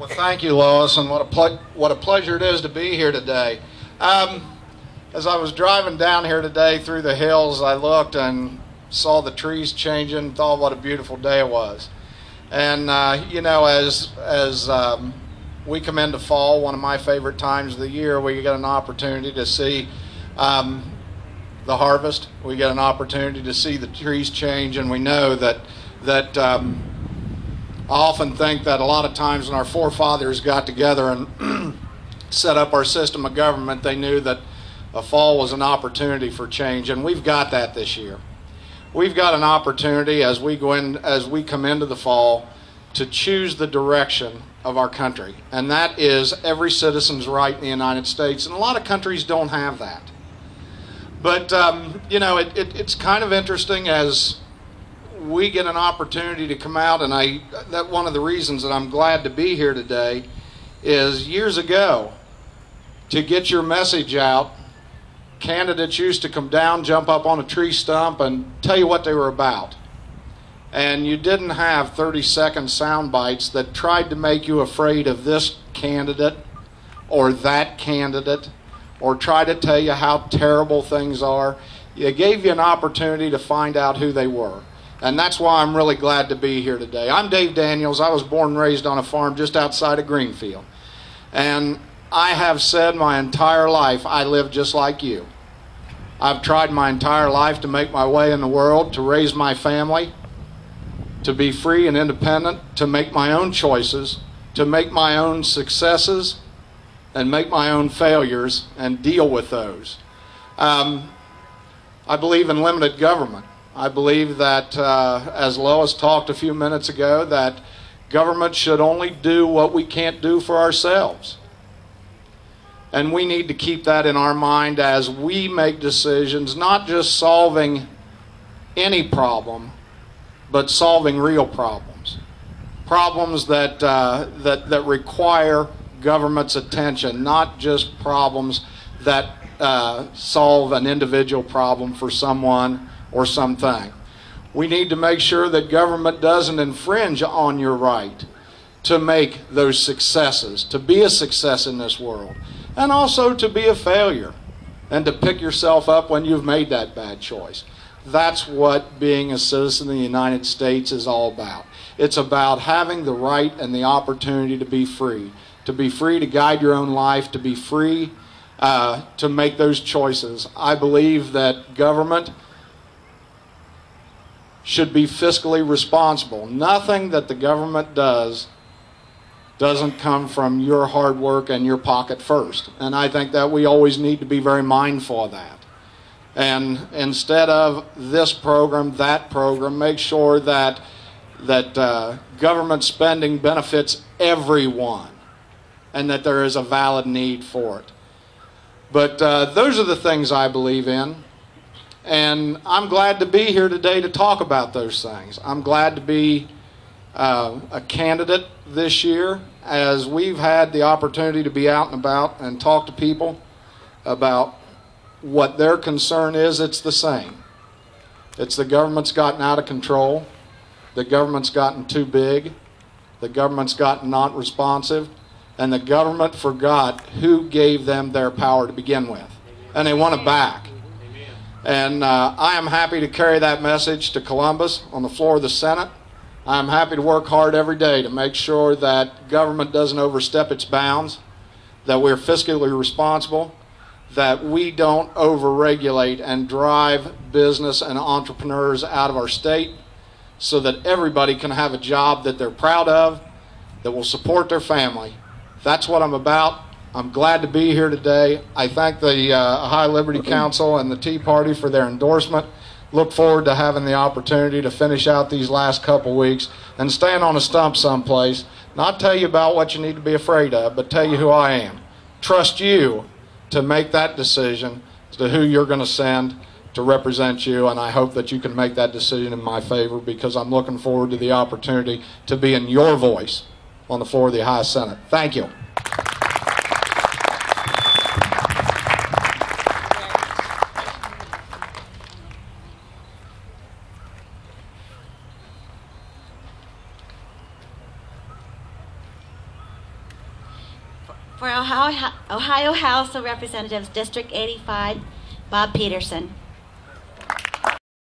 Well, thank you, Lois, and what a pleasure it is to be here today. As I was driving down here today through the hills, I looked and saw the trees changing, and thought what a beautiful day it was. And as we come into fall, one of my favorite times of the year, we get an opportunity to see the harvest. We get an opportunity to see the trees change, and we know that I often think that a lot of times when our forefathers got together and set up our system of government, they knew that a fall was an opportunity for change, and we've got that this year. We've got an opportunity as we come into the fall to choose the direction of our country, and that is every citizen's right in the United States, and a lot of countries don't have that. But it's kind of interesting as we get an opportunity to come out, and that one of the reasons that I'm glad to be here today is years ago, to get your message out, candidates used to come down, jump up on a tree stump, and tell you what they were about. And you didn't have 30-second sound bites that tried to make you afraid of this candidate or that candidate, or try to tell you how terrible things are. It gave you an opportunity to find out who they were. And that's why I'm really glad to be here today. I'm Dave Daniels. I was born and raised on a farm just outside of Greenfield. And I have said my entire life I live just like you. I've tried my entire life to make my way in the world, to raise my family, to be free and independent, to make my own choices, to make my own successes, and make my own failures and deal with those. I believe in limited government. I believe that, as Lois talked a few minutes ago, that government should only do what we can't do for ourselves. And we need to keep that in our mind as we make decisions, not just solving any problem, but solving real problems. Problems that require government's attention, not just problems that solve an individual problem for someone or something. We need to make sure that government doesn't infringe on your right to make those successes, to be a success in this world, and also to be a failure and to pick yourself up when you've made that bad choice. That's what being a citizen of the United States is all about. It's about having the right and the opportunity to be free to guide your own life, to be free to make those choices. I believe that government should be fiscally responsible. Nothing that the government doesn't come from your hard work and your pocket first. And I think that we always need to be very mindful of that. And instead of this program, that program, make sure that government spending benefits everyone and that there is a valid need for it. But those are the things I believe in. And I'm glad to be here today to talk about those things. I'm glad to be a candidate this year, as we've had the opportunity to be out and about and talk to people about what their concern is. It's the same. It's the government's gotten out of control. The government's gotten too big. The government's gotten not responsive. And the government forgot who gave them their power to begin with. And they want it back. And I am happy to carry that message to Columbus on the floor of the Senate. I'm happy to work hard every day to make sure that government doesn't overstep its bounds, that we're fiscally responsible, that we don't overregulate and drive business and entrepreneurs out of our state, so that everybody can have a job that they're proud of, that will support their family. That's what I'm about. I'm glad to be here today. I thank the High Liberty Council and the Tea Party for their endorsement. Look forward to having the opportunity to finish out these last couple weeks and stand on a stump someplace, not tell you about what you need to be afraid of, but tell you who I am. Trust you to make that decision as to who you're going to send to represent you, and I hope that you can make that decision in my favor, because I'm looking forward to the opportunity to be in your voice on the floor of the High Senate. Thank you. For Ohio House of Representatives, District 85, Bob Peterson.